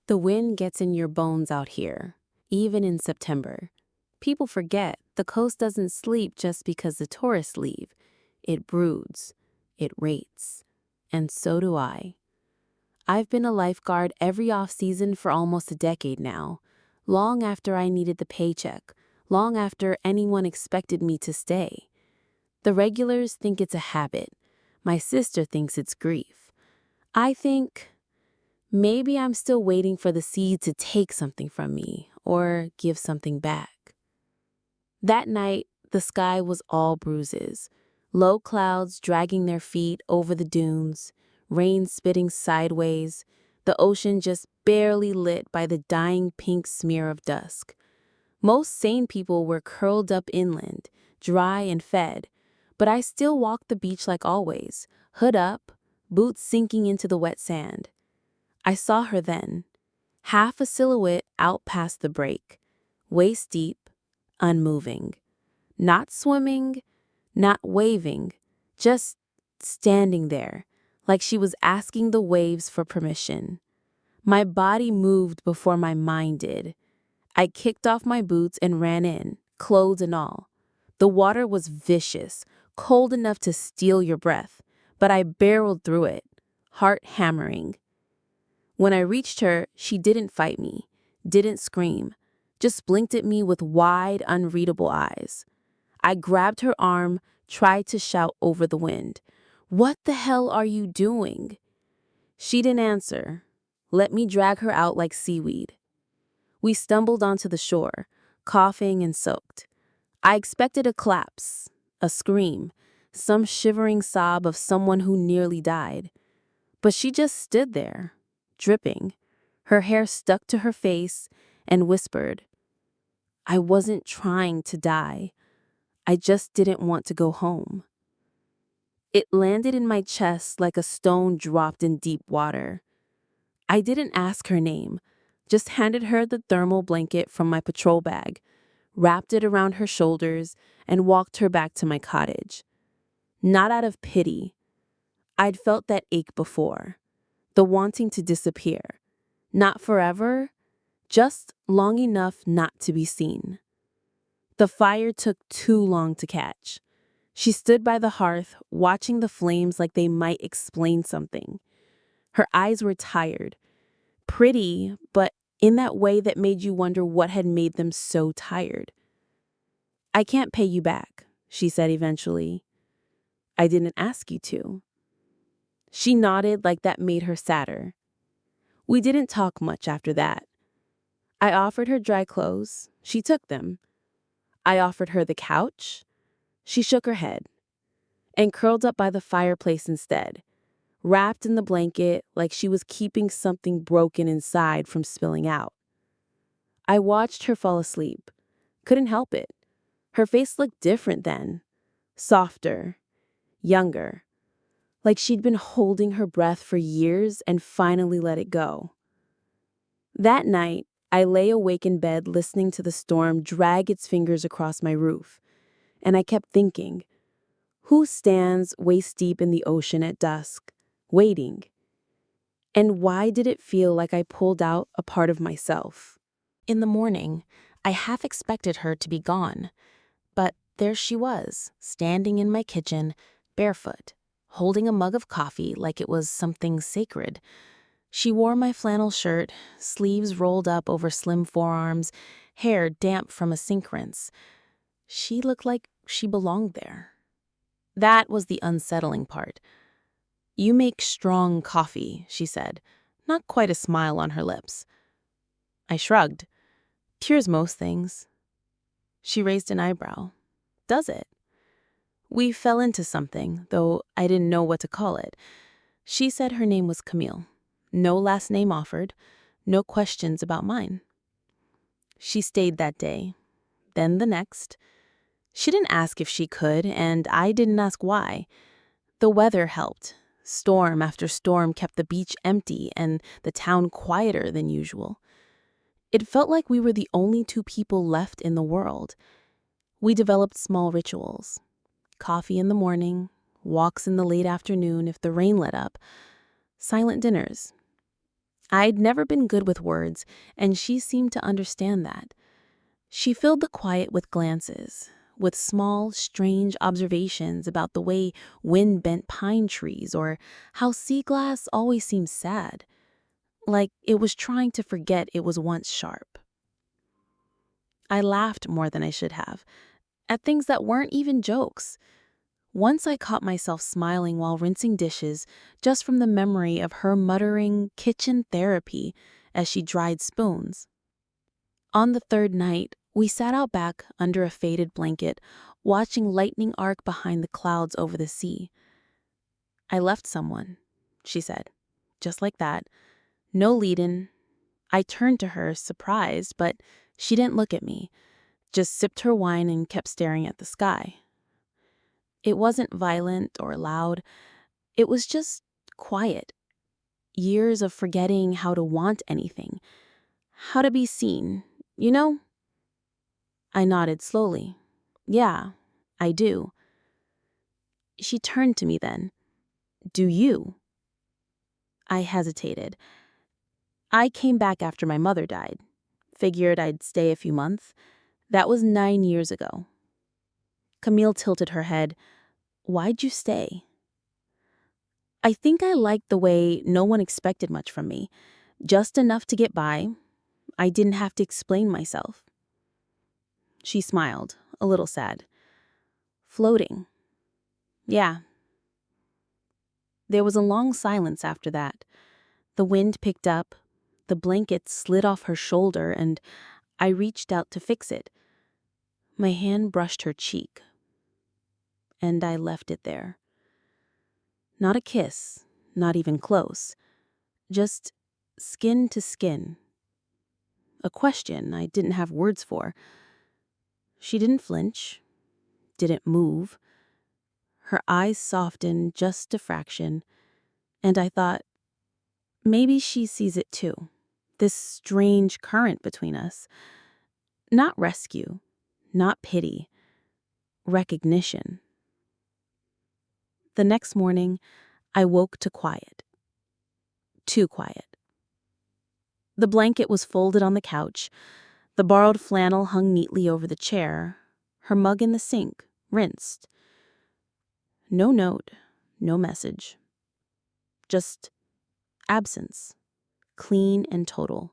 The wind gets in your bones out here, even in September. People forget the coast doesn't sleep just because the tourists leave. It broods, it rates, and so do I. I've been a lifeguard every off-season for almost a decade now, long after I needed the paycheck, long after anyone expected me to stay. The regulars think it's a habit. My sister thinks it's grief. I think maybe I'm still waiting for the sea to take something from me or give something back. That night, the sky was all bruises. Low clouds dragging their feet over the dunes, rain spitting sideways, the ocean just barely lit by the dying pink smear of dusk. Most sane people were curled up inland, dry and fed, but I still walked the beach like always, hood up, boots sinking into the wet sand. I saw her then, half a silhouette out past the break, waist deep, unmoving. Not swimming, not waving, just standing there, like she was asking the waves for permission. My body moved before my mind did. I kicked off my boots and ran in, clothes and all. The water was vicious, cold enough to steal your breath, but I barreled through it, heart hammering. When I reached her, she didn't fight me, didn't scream, just blinked at me with wide, unreadable eyes. I grabbed her arm, tried to shout over the wind, "What the hell are you doing?" She didn't answer, let me drag her out like seaweed. We stumbled onto the shore, coughing and soaked. I expected a collapse, a scream, some shivering sob of someone who nearly died. But she just stood there, dripping, her hair stuck to her face, and whispered, "I wasn't trying to die. I just didn't want to go home." It landed in my chest like a stone dropped in deep water. I didn't ask her name, just handed her the thermal blanket from my patrol bag, wrapped it around her shoulders, and walked her back to my cottage. Not out of pity. I'd felt that ache before, the wanting to disappear. Not forever, just long enough not to be seen. The fire took too long to catch. She stood by the hearth, watching the flames like they might explain something. Her eyes were tired, pretty, but in that way that made you wonder what had made them so tired. "I can't pay you back," she said eventually. "I didn't ask you to." She nodded like that made her sadder. We didn't talk much after that. I offered her dry clothes. She took them. I offered her the couch. She shook her head and curled up by the fireplace instead, wrapped in the blanket like she was keeping something broken inside from spilling out. I watched her fall asleep. Couldn't help it. Her face looked different then. Softer. Younger. Like she'd been holding her breath for years and finally let it go. That night, I lay awake in bed listening to the storm drag its fingers across my roof. And I kept thinking, who stands waist deep in the ocean at dusk, waiting? And why did it feel like I pulled out a part of myself? In the morning, I half expected her to be gone. But there she was, standing in my kitchen, barefoot, holding a mug of coffee like it was something sacred. She wore my flannel shirt, sleeves rolled up over slim forearms, hair damp from a sink rinse. She looked like she belonged there. That was the unsettling part. "You make strong coffee," she said, not quite a smile on her lips. I shrugged. "Cures most things." She raised an eyebrow. "Does it?" We fell into something, though I didn't know what to call it. She said her name was Camille. No last name offered, no questions about mine. She stayed that day, then the next. She didn't ask if she could, and I didn't ask why. The weather helped. Storm after storm kept the beach empty and the town quieter than usual. It felt like we were the only two people left in the world. We developed small rituals. Coffee in the morning, walks in the late afternoon if the rain let up, silent dinners. I'd never been good with words, and she seemed to understand that. She filled the quiet with glances, with small, strange observations about the way wind bent pine trees or how sea glass always seemed sad, like it was trying to forget it was once sharp. I laughed more than I should have, at things that weren't even jokes. Once I caught myself smiling while rinsing dishes just from the memory of her muttering kitchen therapy as she dried spoons. On the third night, we sat out back under a faded blanket, watching lightning arc behind the clouds over the sea. "I left someone," she said, just like that. No lead-in. I turned to her, surprised, but she didn't look at me, just sipped her wine and kept staring at the sky. It wasn't violent or loud. It was just quiet. Years of forgetting how to want anything, how to be seen, you know? I nodded slowly. "Yeah, I do." She turned to me then. "Do you?" I hesitated. I came back after my mother died. Figured I'd stay a few months. That was 9 years ago. Camille tilted her head. "Why'd you stay?" "I think I liked the way no one expected much from me. Just enough to get by. I didn't have to explain myself." She smiled, a little sad. "Floating." "Yeah." There was a long silence after that. The wind picked up, the blanket slid off her shoulder, and I reached out to fix it. My hand brushed her cheek, and I left it there. Not a kiss, not even close, just skin to skin. A question I didn't have words for. She didn't flinch, didn't move. Her eyes softened just a fraction, and I thought, maybe she sees it too. This strange current between us. Not rescue, not pity, recognition. The next morning, I woke to quiet. Too quiet. The blanket was folded on the couch. The borrowed flannel hung neatly over the chair. Her mug in the sink, rinsed. No note, no message. Just absence, clean and total.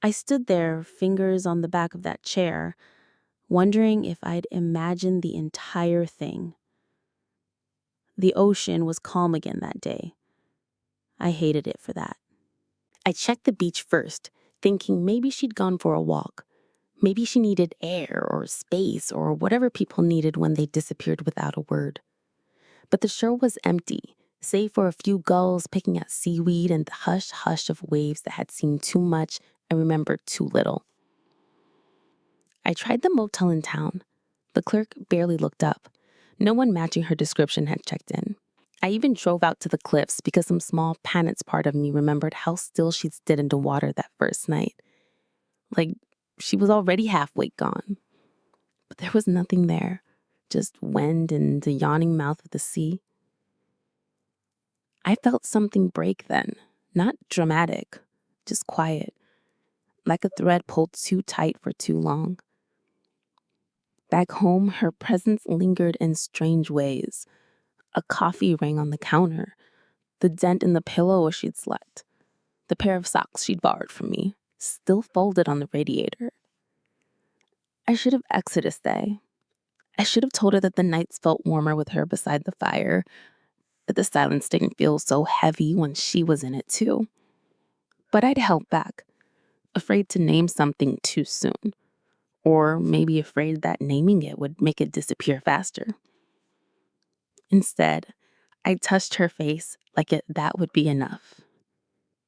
I stood there, fingers on the back of that chair, wondering if I'd imagined the entire thing. The ocean was calm again that day. I hated it for that. I checked the beach first, thinking maybe she'd gone for a walk. Maybe she needed air or space or whatever people needed when they disappeared without a word. But the shore was empty, save for a few gulls picking at seaweed and the hush-hush of waves that had seen too much and remembered too little. I tried the motel in town. The clerk barely looked up. No one matching her description had checked in. I even drove out to the cliffs because some small panics part of me remembered how still she'd stood in the water that first night. Like she was already halfway gone. But there was nothing there, just wind and the yawning mouth of the sea. I felt something break then, not dramatic, just quiet, like a thread pulled too tight for too long. Back home, her presence lingered in strange ways. A coffee rang on the counter, the dent in the pillow where she'd slept, the pair of socks she'd borrowed from me, still folded on the radiator. I should have Exodus Day. I should have told her that the nights felt warmer with her beside the fire, that the silence didn't feel so heavy when she was in it too. But I'd held back, afraid to name something too soon, or maybe afraid that naming it would make it disappear faster. Instead, I touched her face like that would be enough.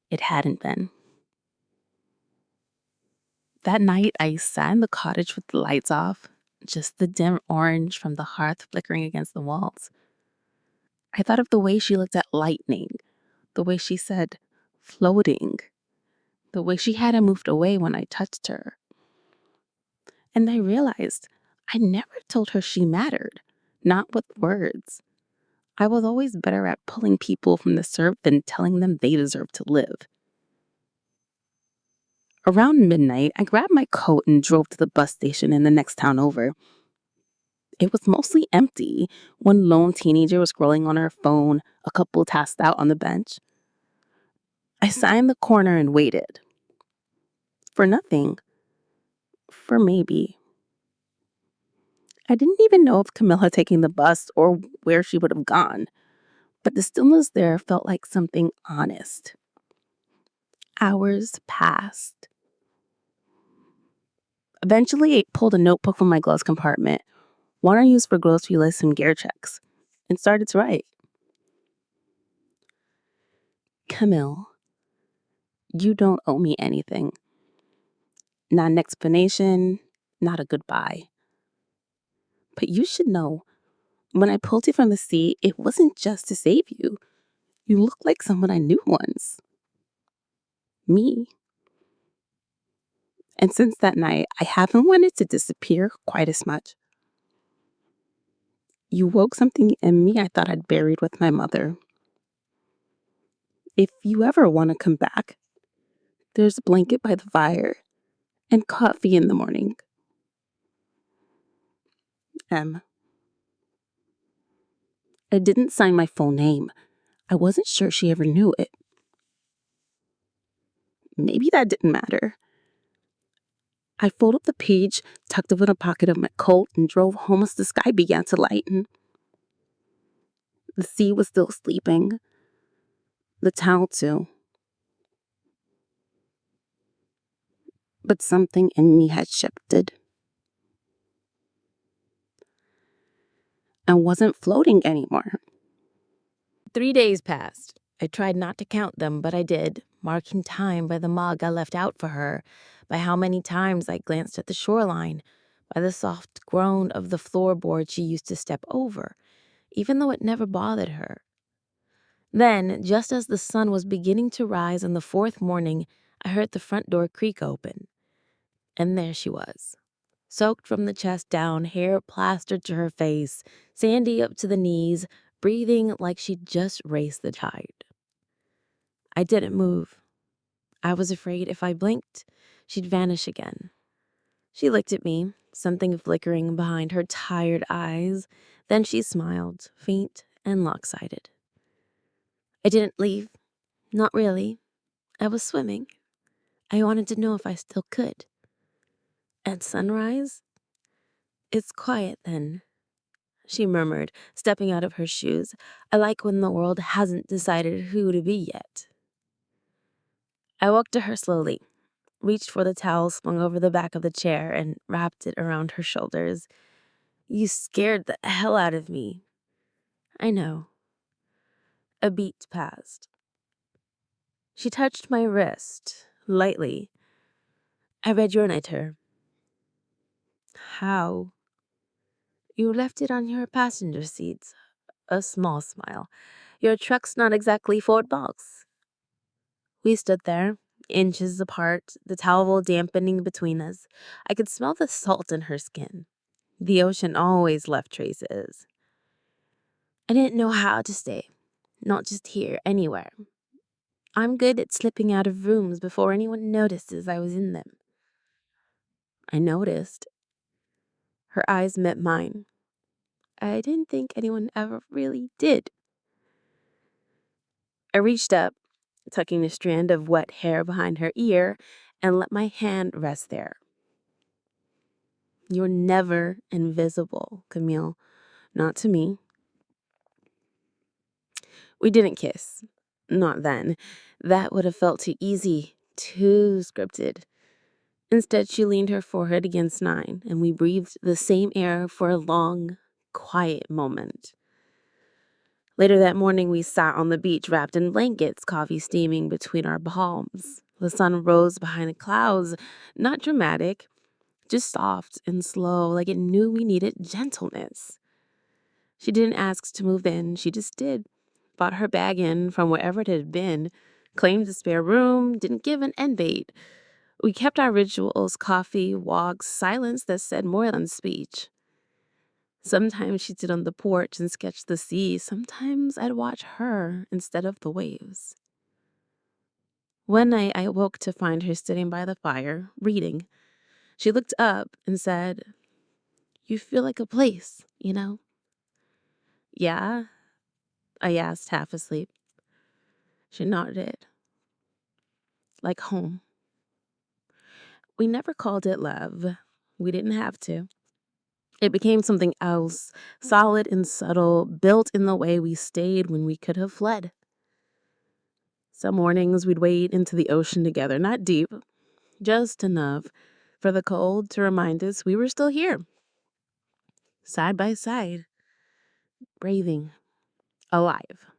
It hadn't been. That night, I sat in the cottage with the lights off, just the dim orange from the hearth flickering against the walls. I thought of the way she looked at lightning, the way she said, floating, the way she hadn't moved away when I touched her. And I realized I never told her she mattered, not with words. I was always better at pulling people from the surf than telling them they deserve to live. Around midnight, I grabbed my coat and drove to the bus station in the next town over. It was mostly empty. One lone teenager was scrolling on her phone, a couple tasked out on the bench. I sat in the corner and waited. For nothing. For maybe. I didn't even know if Camille had taken the bus or where she would have gone, but the stillness there felt like something honest. Hours passed. Eventually, I pulled a notebook from my gloves compartment, one I used for grocery lists and gear checks, and started to write. Camille, you don't owe me anything. Not an explanation, not a goodbye. But you should know, when I pulled you from the sea, it wasn't just to save you. You look like someone I knew once. Me. And since that night, I haven't wanted to disappear quite as much. You woke something in me I thought I'd buried with my mother. If you ever want to come back, there's a blanket by the fire and coffee in the morning. M. I didn't sign my full name. I wasn't sure she ever knew it. Maybe that didn't matter. I folded up the page, tucked it in a pocket of my coat, and drove home as the sky began to lighten. The sea was still sleeping. The town, too. But something in me had shifted. I wasn't floating anymore. 3 days passed. I tried not to count them, but I did, marking time by the mug I left out for her, by how many times I glanced at the shoreline, by the soft groan of the floorboard she used to step over, even though it never bothered her. Then, just as the sun was beginning to rise on the fourth morning, I heard the front door creak open. And there she was, soaked from the chest down, hair plastered to her face, sandy up to the knees, breathing like she'd just raced the tide. I didn't move. I was afraid if I blinked, she'd vanish again. She looked at me, something flickering behind her tired eyes. Then she smiled, faint and lopsided. I didn't leave. Not really. I was swimming. I wanted to know if I still could. At sunrise? It's quiet then, she murmured, stepping out of her shoes. I like when the world hasn't decided who to be yet. I walked to her slowly, reached for the towel slung over the back of the chair, and wrapped it around her shoulders. You scared the hell out of me. I know. A beat passed. She touched my wrist, lightly. I read your letter. How? You left it on your passenger seat. A small smile. Your truck's not exactly Fort Box. We stood there, inches apart, the towel dampening between us. I could smell the salt in her skin. The ocean always left traces. I didn't know how to stay, not just here, anywhere. I'm good at slipping out of rooms before anyone notices I was in them. I noticed. Her eyes met mine. I didn't think anyone ever really did. I reached up, tucking the strand of wet hair behind her ear, and let my hand rest there. You're never invisible, Camille. Not to me. We didn't kiss. Not then. That would have felt too easy, too scripted. Instead, she leaned her forehead against mine, and we breathed the same air for a long, quiet moment. Later that morning, we sat on the beach wrapped in blankets, coffee steaming between our palms. The sun rose behind the clouds, not dramatic, just soft and slow, like it knew we needed gentleness. She didn't ask to move in, she just did. Brought her bag in from wherever it had been, claimed the spare room, didn't give an end date. We kept our rituals, coffee, walks, silence that said more than speech. Sometimes she'd sit on the porch and sketch the sea. Sometimes I'd watch her instead of the waves. One night I awoke to find her sitting by the fire, reading. She looked up and said, "You feel like a place, you know?" "Yeah?" I asked, half asleep. She nodded. "Like home." We never called it love. We didn't have to. It became something else, solid and subtle, built in the way we stayed when we could have fled. Some mornings we'd wade into the ocean together, not deep, just enough for the cold to remind us we were still here, side by side, breathing, alive.